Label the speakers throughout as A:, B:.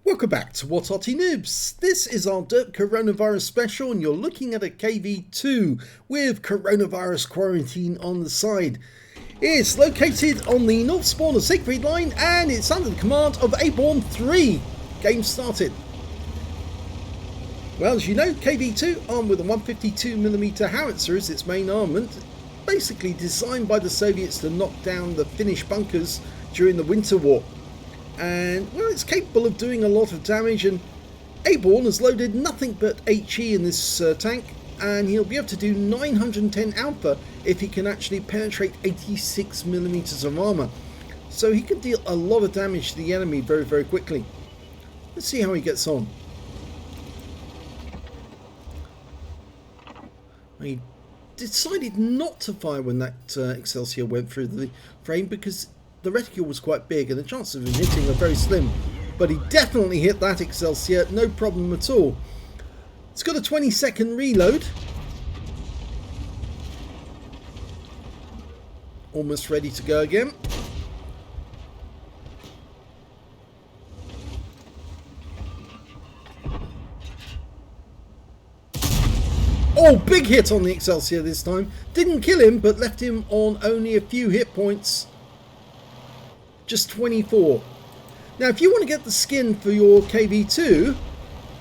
A: Welcome back to Arty Noobs. This is our Derp coronavirus special and you're looking at a KV-2 with coronavirus quarantine on the side. It's located on the north spawn of Siegfried Line and it's under the command of Aborn 3. Game started. Well, as you know, KV-2 armed with a 152mm howitzer is its main armament, basically designed by the Soviets to knock down the Finnish bunkers during the Winter War. And well, it's capable of doing a lot of damage, and Aborn has loaded nothing but HE in this tank, and he'll be able to do 910 alpha if he can actually penetrate 86mm of armor. So he can deal a lot of damage to the enemy very, very quickly. Let's see how he gets on. He decided not to fire when that Excelsior went through the frame because the reticule was quite big and the chances of him hitting are very slim, but he definitely hit that Excelsior, no problem at all. It's got a 20-second reload. Almost ready to go again. Oh, big hit on the Excelsior this time. Didn't kill him, but left him on only a few hit points. Just 24. Now, if you want to get the skin for your KV-2,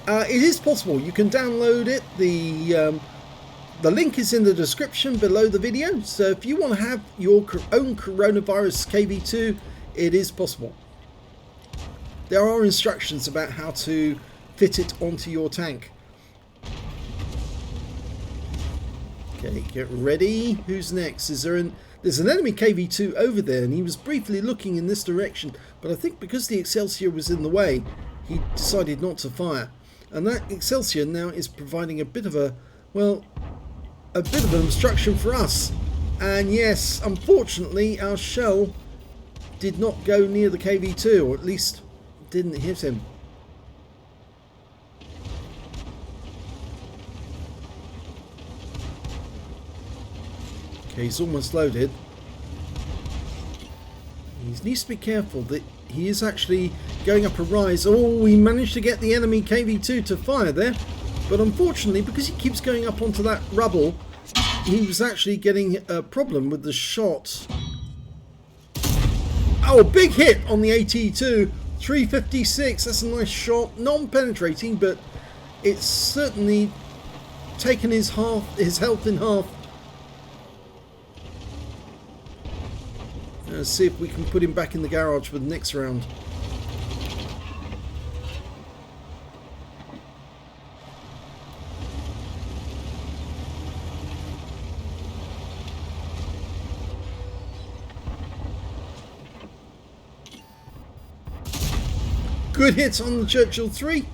A: it is possible. You can download it. The link is in the description below the video. So if you want to have your own coronavirus KV-2, it is possible. There are instructions about how to fit it onto your tank. Okay, get ready. Who's next? There's an enemy KV-2 over there, and he was briefly looking in this direction, but I think because the Excelsior was in the way, he decided not to fire. And that Excelsior now is providing a bit of an obstruction for us. And yes, unfortunately, our shell did not go near the KV-2, or at least didn't hit him. Okay, he's almost loaded. He needs to be careful that he is actually going up a rise. Oh, we managed to get the enemy KV-2 to fire there. But unfortunately, because he keeps going up onto that rubble, he was actually getting a problem with the shot. Oh, big hit on the AT2. 356. That's a nice shot. Non-penetrating, but it's certainly taken his health in half. Let's see if we can put him back in the garage for the next round. Good hits on the Churchill 3.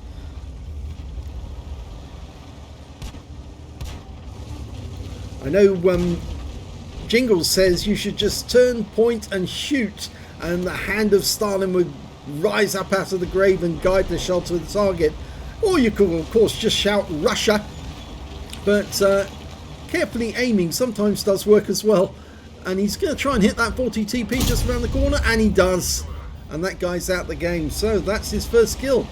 A: I know Jingles says you should just turn, point and shoot, and the hand of Stalin would rise up out of the grave and guide the shell to the target. Or you could of course just shout Russia, but carefully aiming sometimes does work as well. And he's going to try and hit that 40 TP just around the corner, and he does, and that guy's out the game. So that's his first kill.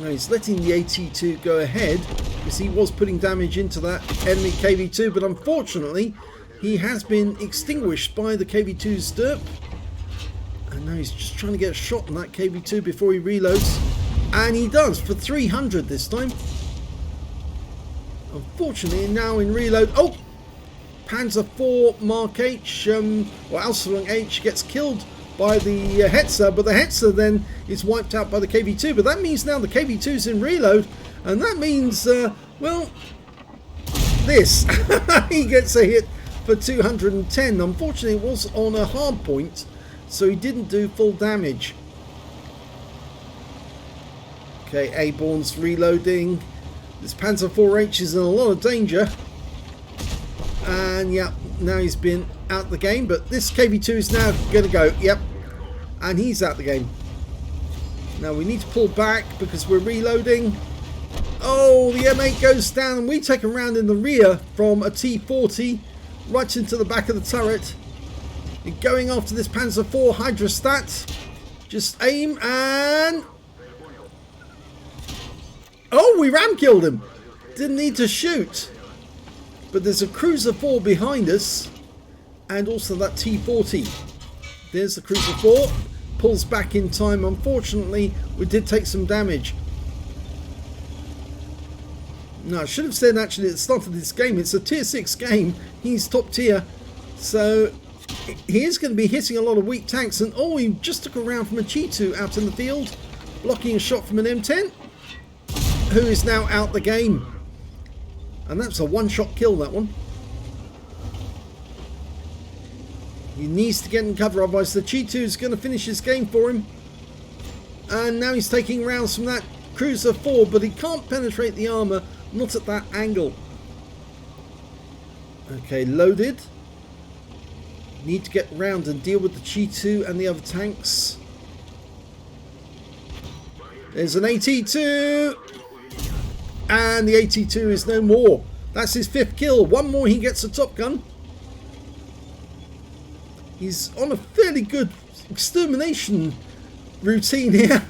A: Now he's letting the AT2 go ahead because he was putting damage into that enemy KV-2, but unfortunately he has been extinguished by the KV-2's Derp. And now he's just trying to get a shot on that KV-2 before he reloads, and he does for 300 this time. Unfortunately, now in reload, oh, Panzer IV Mark H, or Aslains H gets killed by the Hetzer, but the Hetzer then is wiped out by the KV-2. But that means now the KV-2's in reload, and that means, well, this. He gets a hit for 210. Unfortunately, it was on a hard point, so he didn't do full damage. Okay, Aborn's reloading. This Panzer IV-H is in a lot of danger. And yeah, now he's been out the game, but this KV-2 is now going to go. Yep, and he's out the game. Now we need to pull back because we're reloading. Oh, the M8 goes down, and we take a round in the rear from a T-40 right into the back of the turret. And going after this Panzer IV Hydrostat. Just aim and... Oh, we ram killed him. Didn't need to shoot. But there's a Cruiser 4 behind us. And also that T-40. There's the Cruiser 4. Pulls back in time. Unfortunately, we did take some damage. No, I should have said actually at the start of this game, it's a tier 6 game. He's top tier. So he is going to be hitting a lot of weak tanks. And oh, he just took a round from a G2 out in the field. Blocking a shot from an M10. Who is now out the game. And that's a one-shot kill, that one. He needs to get in cover, otherwise the G2 is going to finish his game for him. And now he's taking rounds from that Cruiser 4, but he can't penetrate the armour, not at that angle. Okay, loaded. Need to get round and deal with the G2 and the other tanks. There's an AT2. And the AT2 is no more. That's his 5th kill. One more, he gets a Top Gun. He's on a fairly good extermination routine here.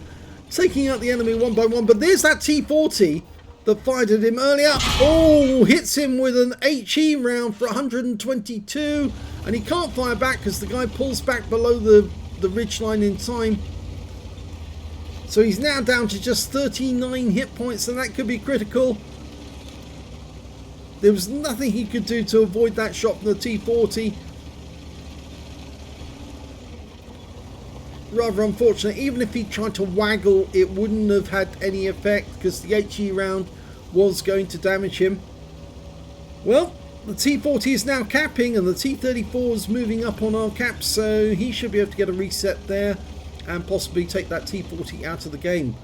A: Taking out the enemy one by one. But there's that T-40 that fired at him earlier. Oh, hits him with an HE round for 122. And he can't fire back because the guy pulls back below the ridgeline in time. So he's now down to just 39 hit points, and that could be critical. There was nothing he could do to avoid that shot from the T-40. Rather unfortunate. Even if he tried to waggle, it wouldn't have had any effect because the HE round was going to damage him. Well, the T-40 is now capping, and the T-34 is moving up on our caps, so he should be able to get a reset there. And possibly take that T-40 out of the game.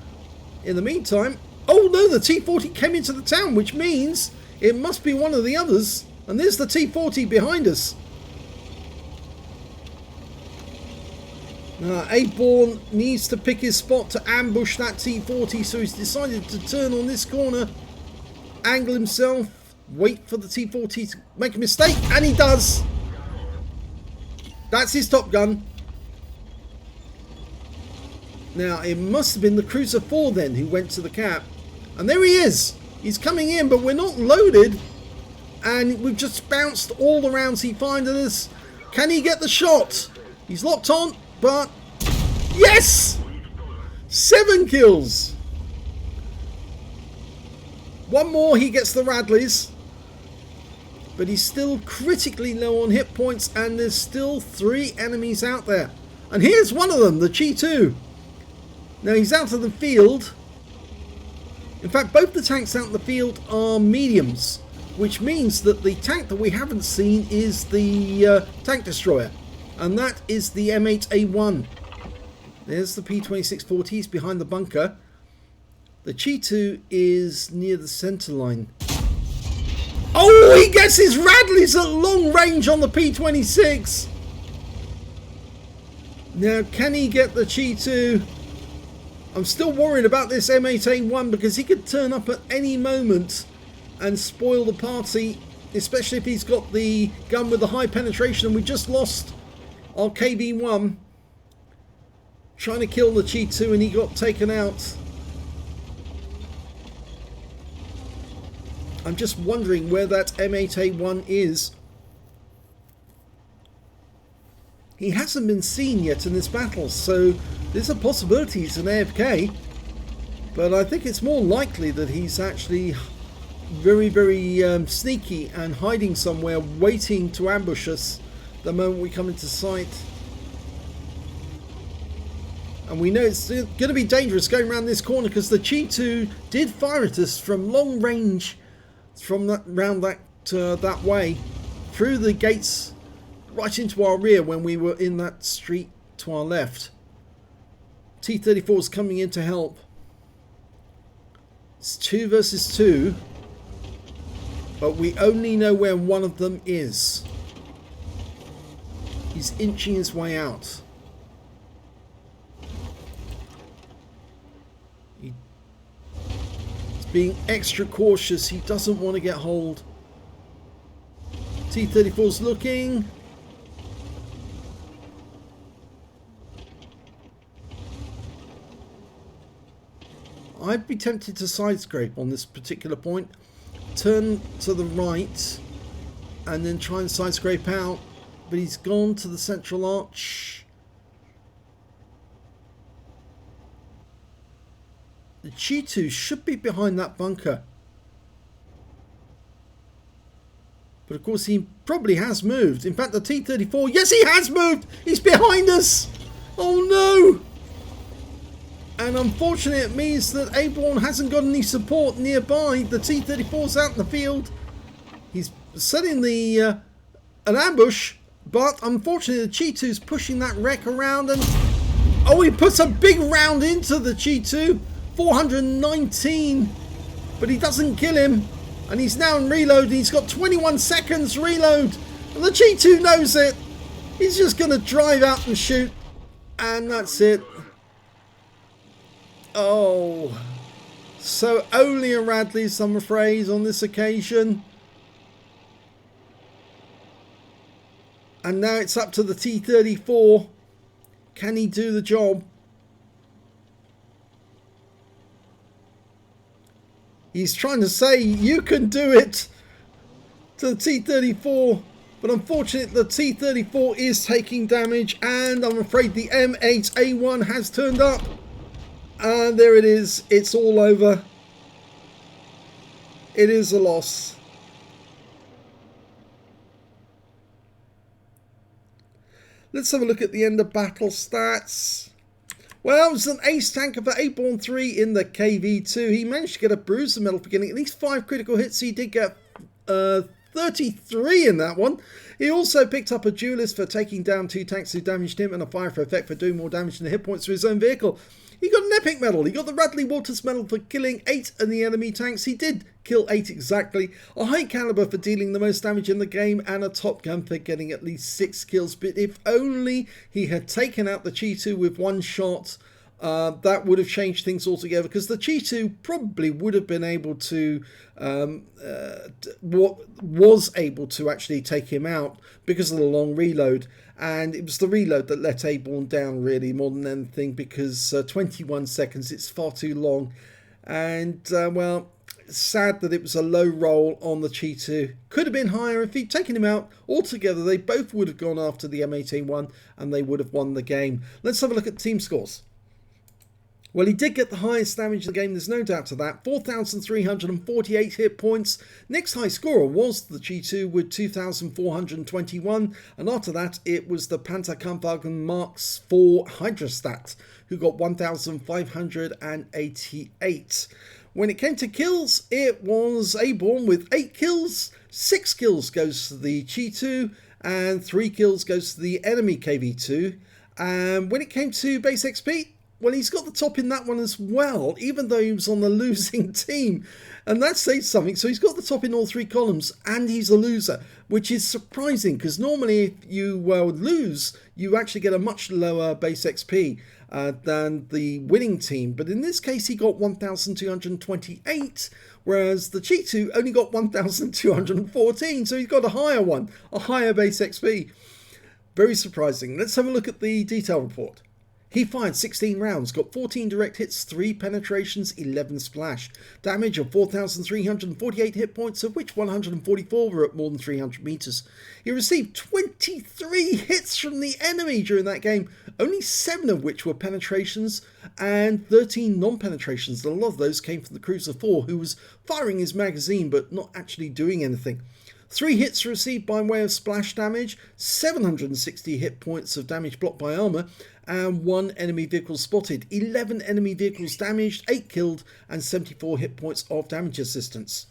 A: In the meantime, oh no, the T-40 came into the town, which means it must be one of the others. And there's the T-40 behind us. Aborn needs to pick his spot to ambush that T-40, so he's decided to turn on this corner, angle himself, wait for the T-40 to make a mistake, and he does. That's his Top Gun. Now, it must have been the Cruiser 4 then who went to the cap. And there he is. He's coming in, but we're not loaded. And we've just bounced all the rounds he fired at us. Can he get the shot? He's locked on, but... Yes! 7 kills. One more, he gets the Radleys. But he's still critically low on hit points, and there's still 3 enemies out there. And here's one of them, the G2. Now he's out of the field. In fact, both the tanks out in the field are mediums, which means that the tank that we haven't seen is the tank destroyer, and that is the M8A1. There's the P2640s behind the bunker. The G2 is near the center line. Oh, he gets his Radleys at long range on the P26. Now, can he get the G2? I'm still worried about this M8A1 because he could turn up at any moment and spoil the party, especially if he's got the gun with the high penetration. And we just lost our KV-1 trying to kill the G2 and he got taken out. I'm just wondering where that M8A1 is. He hasn't been seen yet in this battle, so there's a possibility he's an AFK, but I think it's more likely that he's actually very, very sneaky and hiding somewhere, waiting to ambush us the moment we come into sight. And we know it's going to be dangerous going around this corner because the G2 did fire at us from long range, from that round that way, through the gates, right into our rear when we were in that street to our left. T-34 is coming in to help. It's 2 versus 2, but we only know where one of them is. He's inching his way out. He's being extra cautious. He doesn't want to get hold. T-34's looking. I'd be tempted to side scrape on this particular point. Turn to the right and then try and side scrape out. But he's gone to the central arch. The G2 should be behind that bunker. But of course he probably has moved. In fact, the T-34, yes, he has moved! He's behind us! Oh no! And unfortunately it means that Aborn hasn't got any support nearby. The T-34's out in the field. He's setting the an ambush, but unfortunately the G2's pushing that wreck around, and oh, he puts a big round into the G2. 419, but he doesn't kill him, and he's now in reload. He's got 21 seconds reload, and the G2 knows it. He's just going to drive out and shoot, and that's it. Oh, so only a Radley's, I'm afraid, on this occasion. And now it's up to the T-34. Can he do the job? He's trying to say, you can do it, to the T-34. But unfortunately, the T-34 is taking damage. And I'm afraid the M8A1 has turned up. And there it is. It's all over. It is a loss. Let's have a look at the end of battle stats. Well, it was an ace tanker for Aborn 3 in the KV-2. He managed to get a bruiser medal for getting at least 5 critical hits. He did get 33 in that one. He also picked up a duelist for taking down 2 tanks who damaged him, and a fire for effect for doing more damage than the hit points to his own vehicle. He got an epic medal. He got the Radley Walters Medal for killing 8 of the enemy tanks. He did kill 8 exactly. A high caliber for dealing the most damage in the game, and a top gun for getting at least 6 kills. But if only he had taken out the G2 with 1 shot, that would have changed things altogether, because the G2 probably would have been able to, was able to actually take him out because of the long reload. And it was the reload that let Aborn down, really, more than anything, because 21 seconds, it's far too long. And, well, sad that it was a low roll on the G2. Could have been higher if he'd taken him out altogether. They both would have gone after the M18-1 and they would have won the game. Let's have a look at team scores. Well, he did get the highest damage in the game, there's no doubt to that. 4,348 hit points. Next high scorer was the G2 with 2,421. And after that, it was the Panzerkampfwagen Marks IV Hydrostat, who got 1,588. When it came to kills, it was Aborn with 8 kills. 6 kills goes to the G2, and 3 kills goes to the enemy KV-2. And when it came to base XP, well, he's got the top in that one as well, even though he was on the losing team. And that says something. So he's got the top in all 3 columns, and he's a loser, which is surprising, because normally if you lose, you actually get a much lower base XP than the winning team. But in this case, he got 1,228, whereas the G2 only got 1,214. So he's got a higher one, a higher base XP. Very surprising. Let's have a look at the detail report. He fired 16 rounds, got 14 direct hits, 3 penetrations, 11 splash. Damage of 4,348 hit points, of which 144 were at more than 300 meters. He received 23 hits from the enemy during that game, only 7 of which were penetrations and 13 non-penetrations. A lot of those came from the Cruiser 4, who was firing his magazine but not actually doing anything. 3 hits received by way of splash damage, 760 hit points of damage blocked by armor, and 1 enemy vehicle spotted. 11 enemy vehicles damaged, 8 killed, and 74 hit points of damage assistance.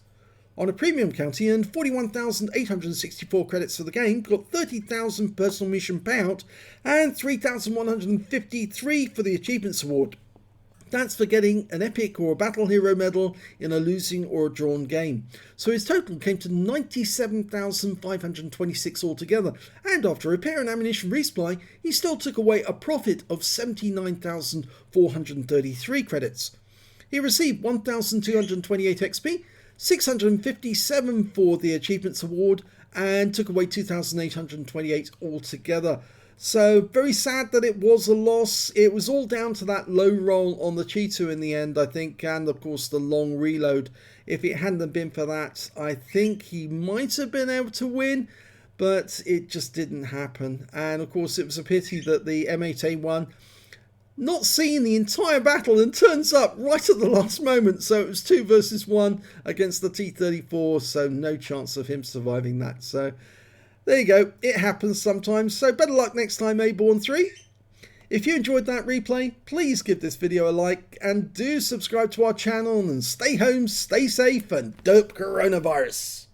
A: On a premium count, he earned 41,864 credits for the game, got 30,000 personal mission payout, and 3,153 for the Achievements Award. That's for getting an epic or a battle hero medal in a losing or a drawn game. So his total came to 97,526 altogether. And after repair and ammunition resupply, he still took away a profit of 79,433 credits. He received 1,228 XP, 657 for the Achievements Award, and took away 2,828 altogether. So very sad that it was a loss. It was all down to that low roll on the Cheetah in the end, I think, and of course the long reload. If it hadn't been for that, I think he might have been able to win, but it just didn't happen. And of course it was a pity that the M8A1 not seeing the entire battle and turns up right at the last moment. So it was 2 versus 1 against the T-34, so no chance of him surviving that. So there you go, it happens sometimes. So better luck next time, Aborn3. If you enjoyed that replay, please give this video a like and do subscribe to our channel, and stay home, stay safe, and derp coronavirus.